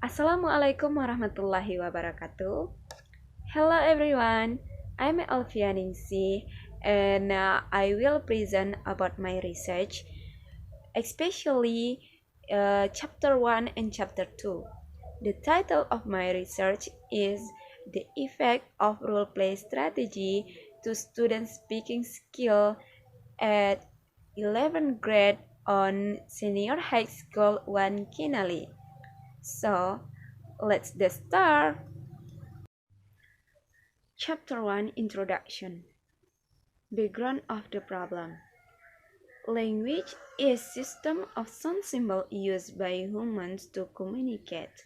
Assalamualaikum warahmatullahi wabarakatuh. Hello everyone, I'm Alfianingsi and I will present about my research, especially chapter 1 and chapter 2. The title of my research is The Effect of Role Play Strategy to Student Speaking Skill at 11th grade on Senior High School 1 Kinali. So, let's get started. Chapter 1 Introduction. Background of the problem. Language is system of sound symbol used by humans to communicate.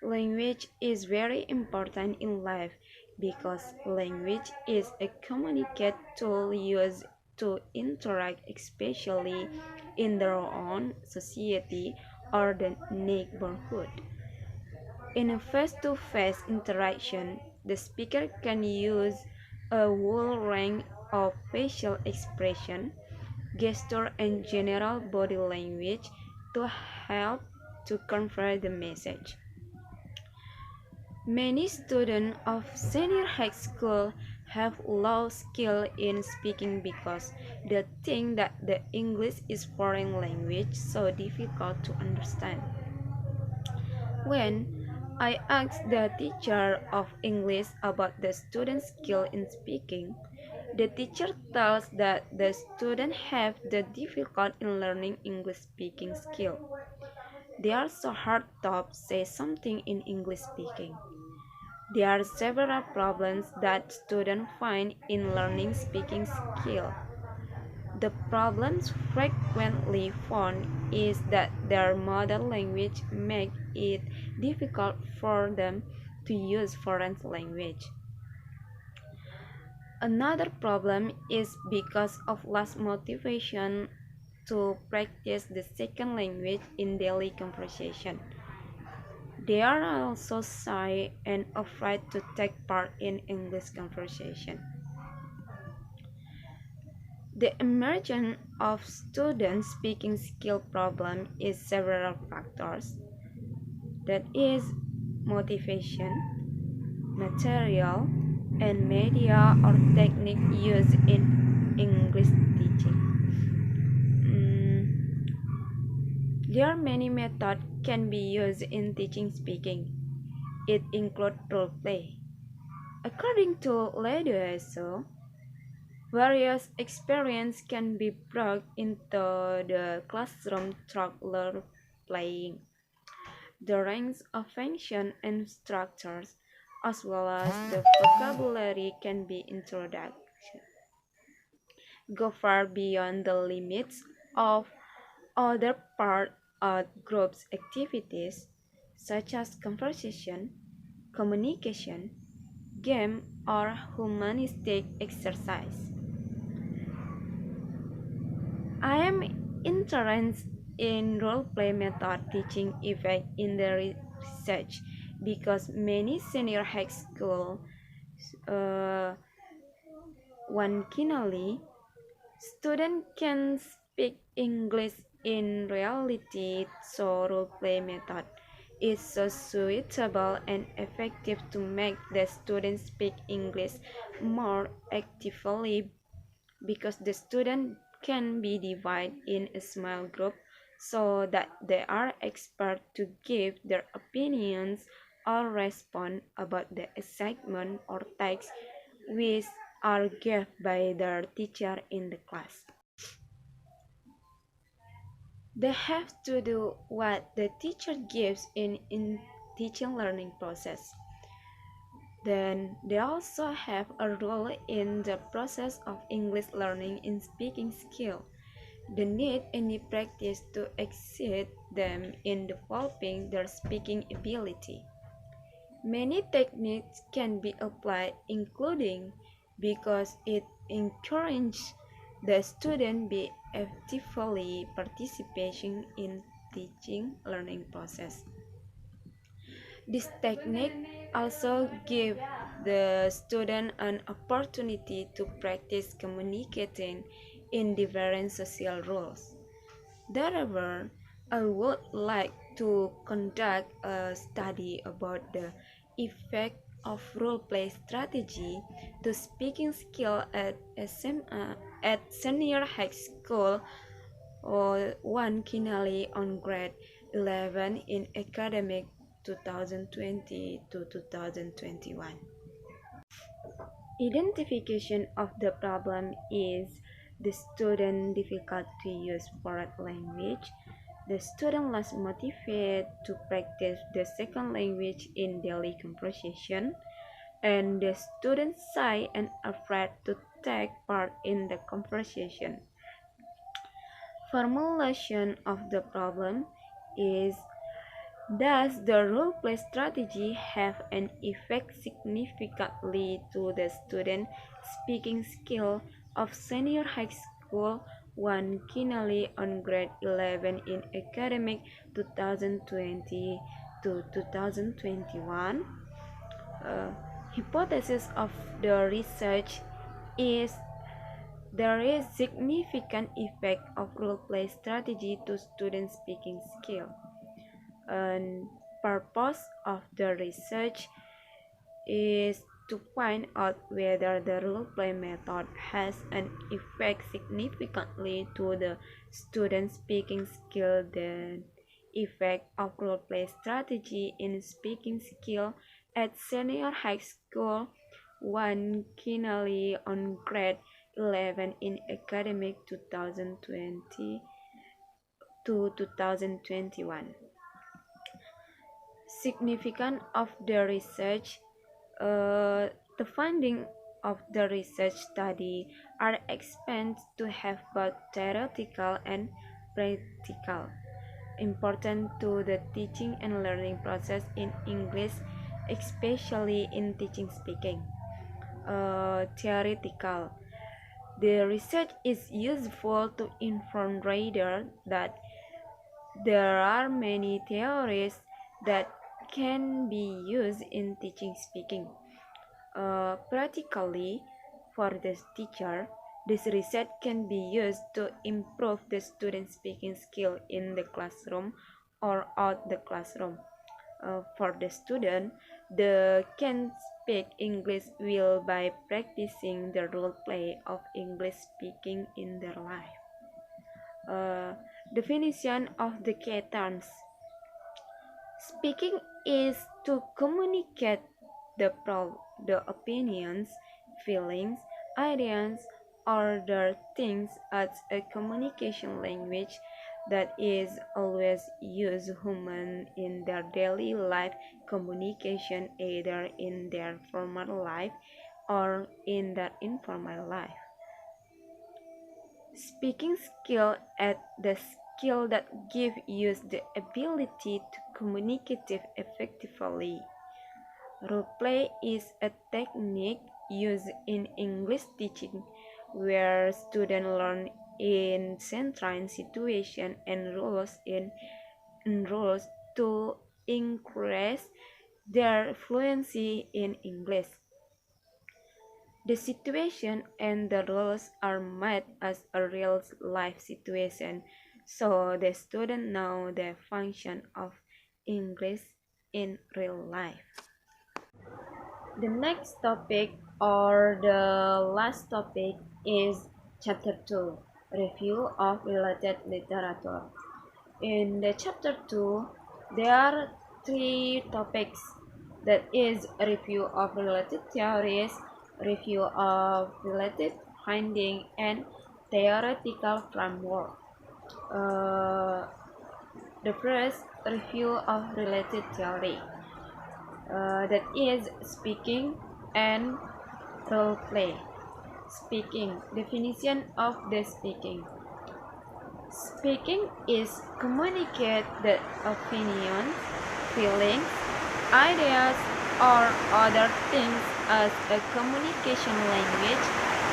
Language is very important in life because language is a communicate tool used to interact, especially in their own society or the neighborhood. In a face-to-face interaction, the speaker can use a whole range of facial expression, gesture, and general body language to help to convey the message. Many students of senior high school have low skill in speaking because they think that the English is foreign language so difficult to understand. When I asked the teacher of English about the student's skill in speaking, the teacher tells that the student have the difficult in learning English speaking skill. They are so hard to say something in English speaking. There are several problems that students find in learning speaking skill. The problems frequently found is that their mother language makes it difficult for them to use foreign language. Another problem is because of less motivation to practice the second language in daily conversation. They are also shy and afraid to take part in English conversation. The emergence of student speaking skill problem is several factors. That is motivation, material, and media or technique used in English teaching. There are many methods can be used in teaching speaking. It includes role play. According to Ledoeso, various experiences can be brought into the classroom through role playing. The range of functions and structures, as well as the vocabulary, can be introduced. Go far beyond the limits of other part of groups activities, such as conversation, communication, game, or humanistic exercise. I am interested in role-play method teaching effect in the research because many senior high school uh, one kinally student can speak English in reality, so role-play method is so suitable and effective to make the students speak English more actively because the student can be divided in a small group so that they are expert to give their opinions or respond about the assignment or tasks which are given by their teacher in the class. They have to do what the teacher gives in teaching learning process. Then they also have a role in the process of English learning and speaking skill. They need any practice to exceed them in developing their speaking ability. Many techniques can be applied, including because it encourages the student be actively participating in teaching learning process. This technique also gives the student an opportunity to practice communicating in different social roles. Therefore, I would like to conduct a study about the effect of role-play strategy to speaking skill at senior high school or one finally on grade 11 in academic 2020 to 2021. Identification of the problem is the student difficult to use foreign language, the student less motivated to practice the second language in daily conversation, and the student shy and afraid to take part in the conversation. Formulation of the problem is: does the role-play strategy have an effect significantly to the student speaking skill of senior high school one finally on grade 11 in academic 2020 to 2021? Uh, Hypothesis of the research is there is significant effect of role-play strategy to student speaking skill. And purpose of the research is to find out whether the role-play method has an effect significantly to the student speaking skill. The effect of role-play strategy in speaking skill at senior high school one finally on grade 11 in academic 2020 to 2021. Significance of the research. The findings of the research study are expected to have both theoretical and practical importance to the teaching and learning process in English, especially in teaching speaking. Theoretical. The research is useful to inform readers that there are many theories that can be used in teaching speaking. Practically, for the teacher, this research can be used to improve the student speaking skill in the classroom or out the classroom. For the student, they can speak English well by practicing the role play of English speaking in their life. Definition of the key terms. Speaking is to communicate the opinions, feelings, ideas, or other things as a communication language that is always used human in their daily life communication, either in their formal life or in their informal life. Speaking skill at the skill that gives you the ability to communicate effectively. Roleplay is a technique used in English teaching where students learn in certain situations and roles to increase their fluency in English. The situation and the roles are made as a real life situation, so the student know the function of English in real life. The next topic or the last topic is chapter 2, review of related literature. In the chapter 2, there are three topics, that is a review of related theories, review of related finding, and theoretical framework. The first, review of related theory, that is speaking and role play. Speaking, definition of the speaking. Speaking is communicate the opinions, feelings, ideas, or other things as a communication language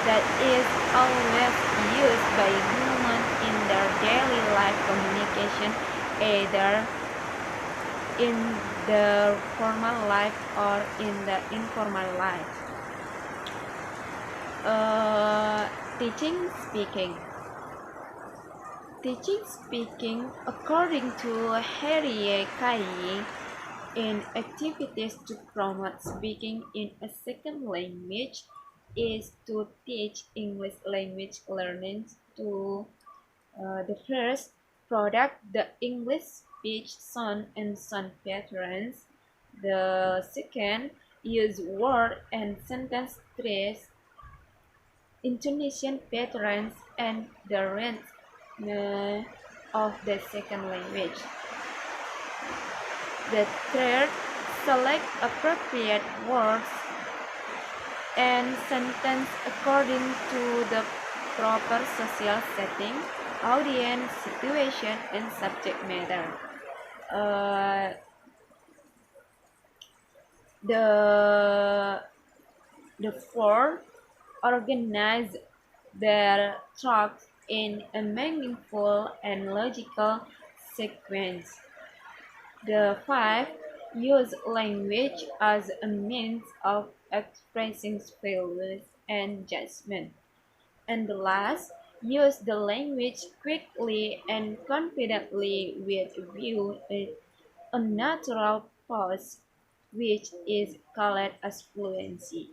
that is always used by humans in their daily life communication, either in the formal life or in the informal life. Teaching speaking. Teaching speaking according to Harry Kai in activities to promote speaking in a second language is to teach English language learning to the first product the English speech sound and sound patterns. The second use word and sentence stress, intonation patterns, and the range of the second language. The third, select appropriate words and sentence according to the proper social setting, audience, situation, and subject matter. Uh, the the four, organize their thoughts in a meaningful and logical sequence. The five, use language as a means of expressing feelings and judgment. And the last, use the language quickly and confidently with view a natural pause, which is called as fluency.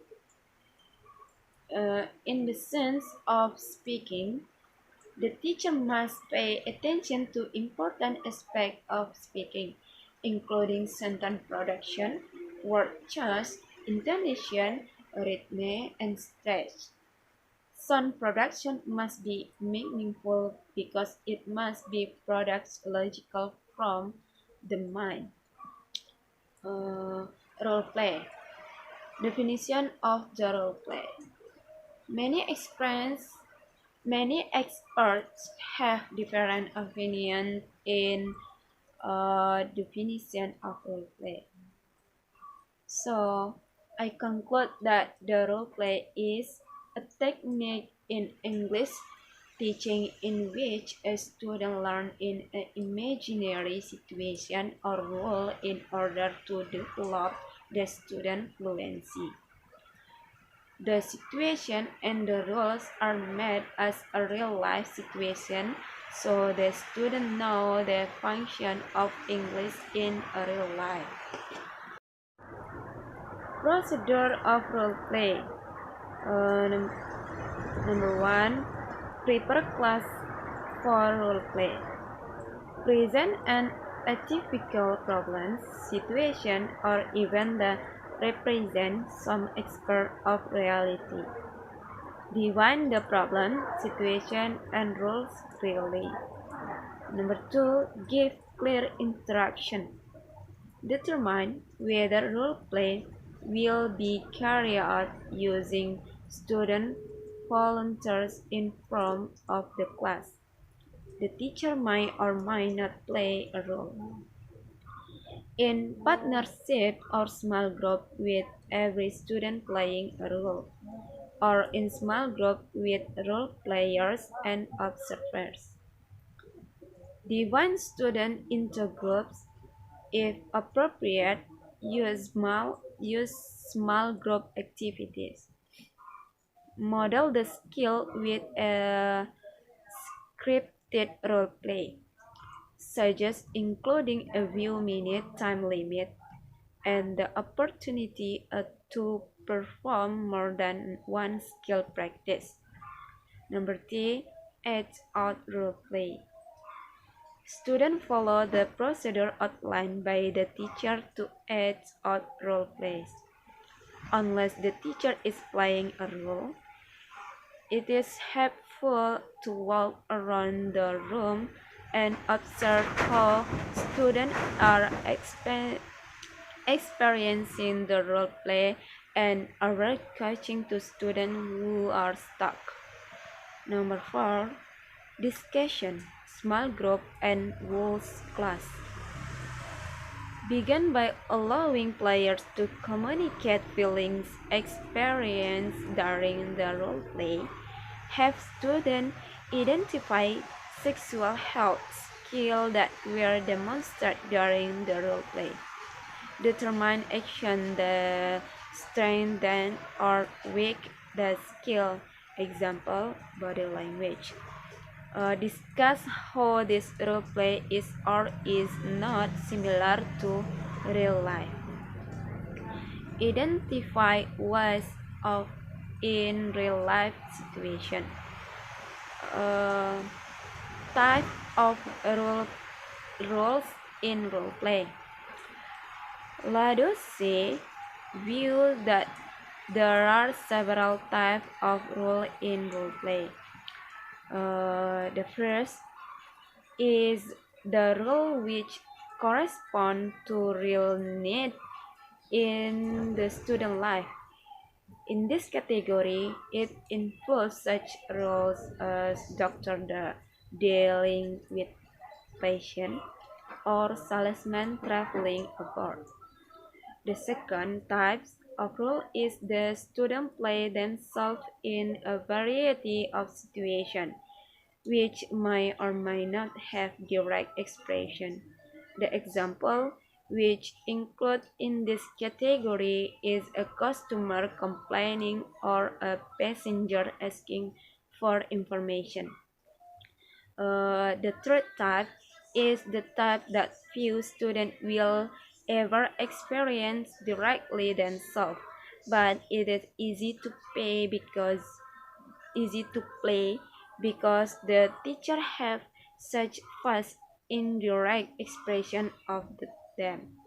In the sense of speaking, the teacher must pay attention to important aspects of speaking, including sentence production, word choice, intonation, rhythm, and stress. Sound production must be meaningful because it must be products logical from the mind. Role play. Definition of the role play. Many experience Many experts have different opinions in definition of role play. So I conclude that the role play is a technique in English teaching in which a student learns in an imaginary situation or role in order to develop the student fluency. The situation and the roles are made as a real-life situation, so the student know the function of English in a real life. Procedure of role play. Number one, prepare class for role play. Present an atypical problem, situation, or event that represents some aspect of reality. Define the problem, situation, and roles clearly. Number two, give clear instruction. Determine whether role play will be carried out using student volunteers in front of the class. The teacher might or might not play a role. In partnership or small group with every student playing a role, or in small group with role players and observers. Divide students into groups. If appropriate, use small group activities. Model the skill with a scripted role play. Suggest including a few minute time limit and the opportunity to perform more than one skill practice. Number three, act out role play. Students follow the procedure outlined by the teacher to act out role plays. Unless the teacher is playing a role, it is helpful to walk around the room and observe how students are experiencing the role play and avoid coaching to students who are stuck. Number 4. Discussion, small group, and rules class. Begin by allowing players to communicate feelings experienced during the role play. Have students identify sexual health skills that were demonstrated during the role play. Determine action that strengthen or weak the skill. Example, body language. discuss how this role play is or is not similar to real life. Identify ways of in real life situation. Uh, type of roles in role play. Ladosse view that there are several types of role in role play. The first is the role which correspond to real need in the student life. In this category, it involves such roles as doctor dealing with patient or salesman traveling abroad. The second type of role is the student play themselves in a variety of situations, which may or may not have direct expression. The example which included in this category is a customer complaining or a passenger asking for information. The third type is the type that few students will ever experience directly themselves, but it is easy to play because the teacher have such fast indirect expression of them.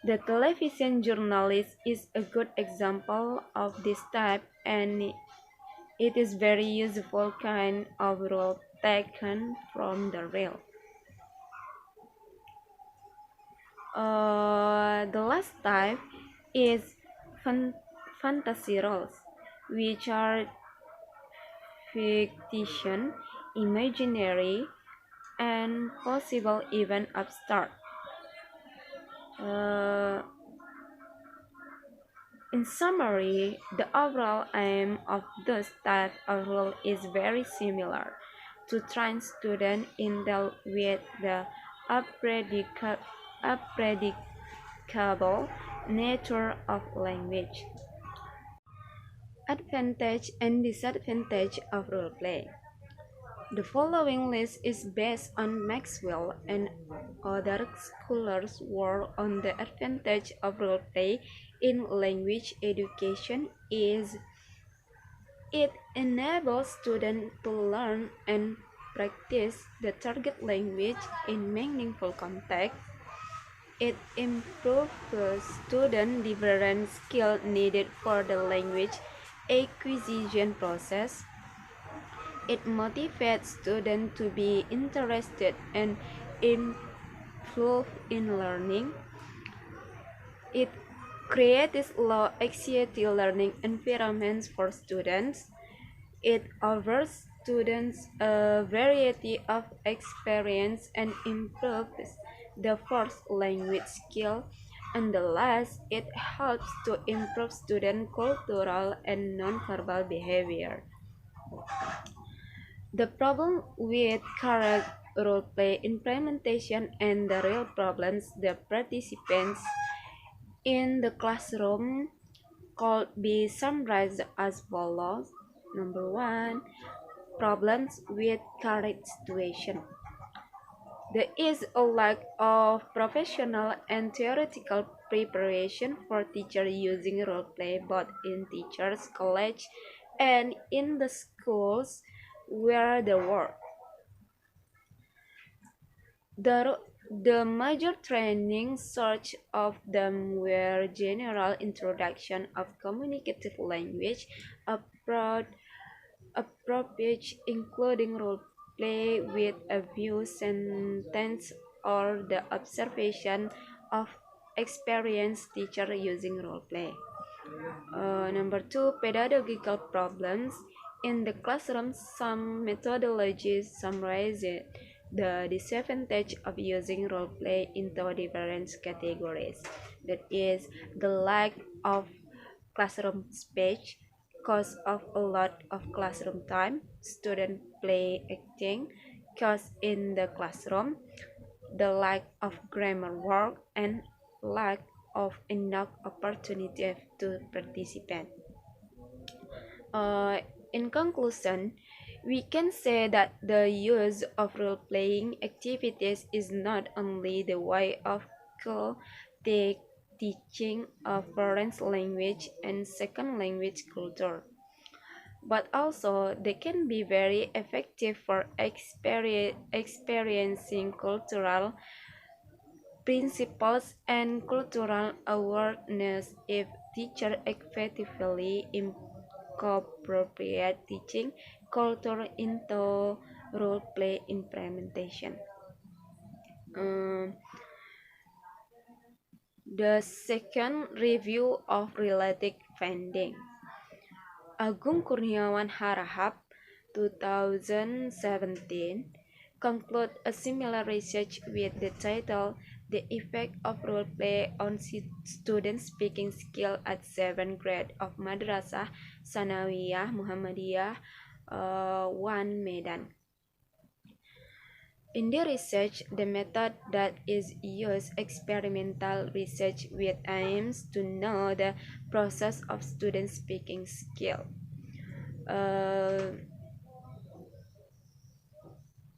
The television journalist is a good example of this type, and it is very useful kind of role taken from the real. The last type is fantasy roles, which are fiction, imaginary, and possible even abstract. Uh, in summary, the overall aim of this type of role is very similar to train students in deal with the unpredictable nature of language. Advantage and disadvantage of role play. The following list is based on Maxwell and other scholars' work on the advantage of role play in language education is it enables students to learn and practice the target language in meaningful context. It improves student different skills needed for the language acquisition process. It motivates students to be interested and improve in learning. It creates low anxiety learning environments for students. It offers students a variety of experience and improves the first language skill. And the last, it helps to improve student cultural and nonverbal behavior. The problem with current role-play implementation and the real problems the participants in the classroom could be summarized as follows. Number one, problems with current situation. There is a lack of professional and theoretical preparation for teachers using role play both in teachers' college and in the schools where they work. The, the major training such of them were general introduction of communicative language, approach, approach including role play with a view sentence or the observation of experienced teacher using role play. Number two, pedagogical problems. In the classroom, some methodologies summarize the disadvantage of using role play into different categories. That is, the lack of classroom space, cost of a lot of classroom time, student play acting, cost in the classroom, the lack of grammar work, and lack of enough opportunity to participate. Uh, in conclusion, We can say that the use of role playing activities is not only the way of teaching a foreign language and second language culture, but also they can be very effective for experiencing cultural principles and cultural awareness if teachers effectively incorporate teaching culture into role play implementation. Um, the second review of related finding. Agung Kurniawan Harahap, 2017, conclude a similar research with the title The Effect of Role Play on Student Speaking Skill at 7th Grade of Madrasah Sanawiyah Muhammadiyah 1 Medan. In the research, the method that is used experimental research with aims to know the process of student speaking skill. Uh,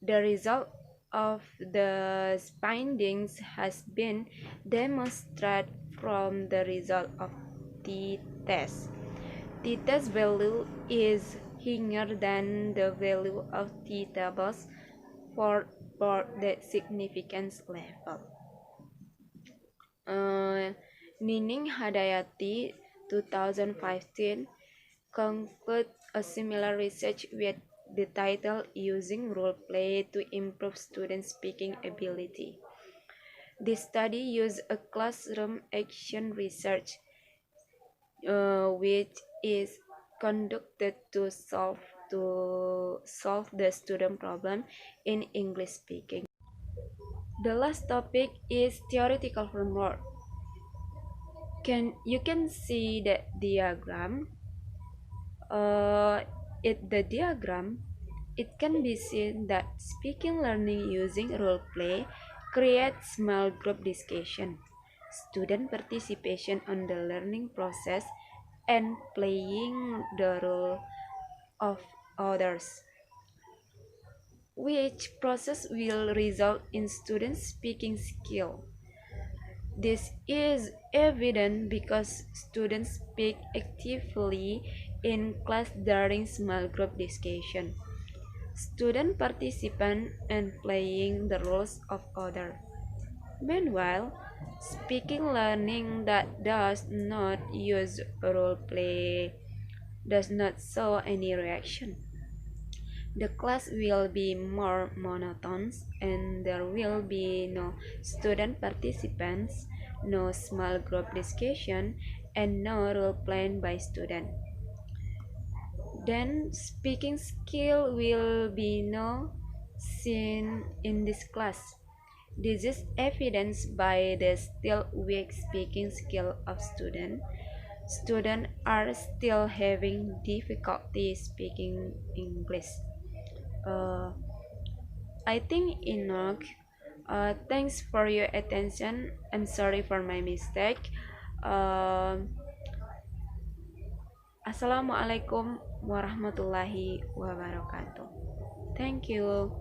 the result of the findings has been demonstrated from the result of the test. The test value is higher than the value of the tables for the significance level. Nining Hadayati 2015 conclude a similar research with the title Using Role Play to Improve Student Speaking Ability. This study used a classroom action research which is conducted to solve the student problem in English speaking. The last topic is theoretical framework. You can see the diagram. In the diagram, it can be seen that speaking learning using role play creates small group discussion, student participation on the learning process, and playing the role of others, which process will result in student speaking skill. This is evident because students speak actively in class during small group discussion. Student participant and playing the roles of others. Meanwhile, speaking learning that does not use role play does not show any reaction. The class will be more monotonous and there will be no student participants, no small group discussion, and no role playing by student. Then speaking skill will be no seen in this class. This is evidenced by the still weak speaking skill of students. Students are still having difficulty speaking English. Uh, I think Enoch. Thanks for your attention. I'm sorry for my mistake. Uh, Assalamualaikum warahmatullahi wabarakatuh. Thank you.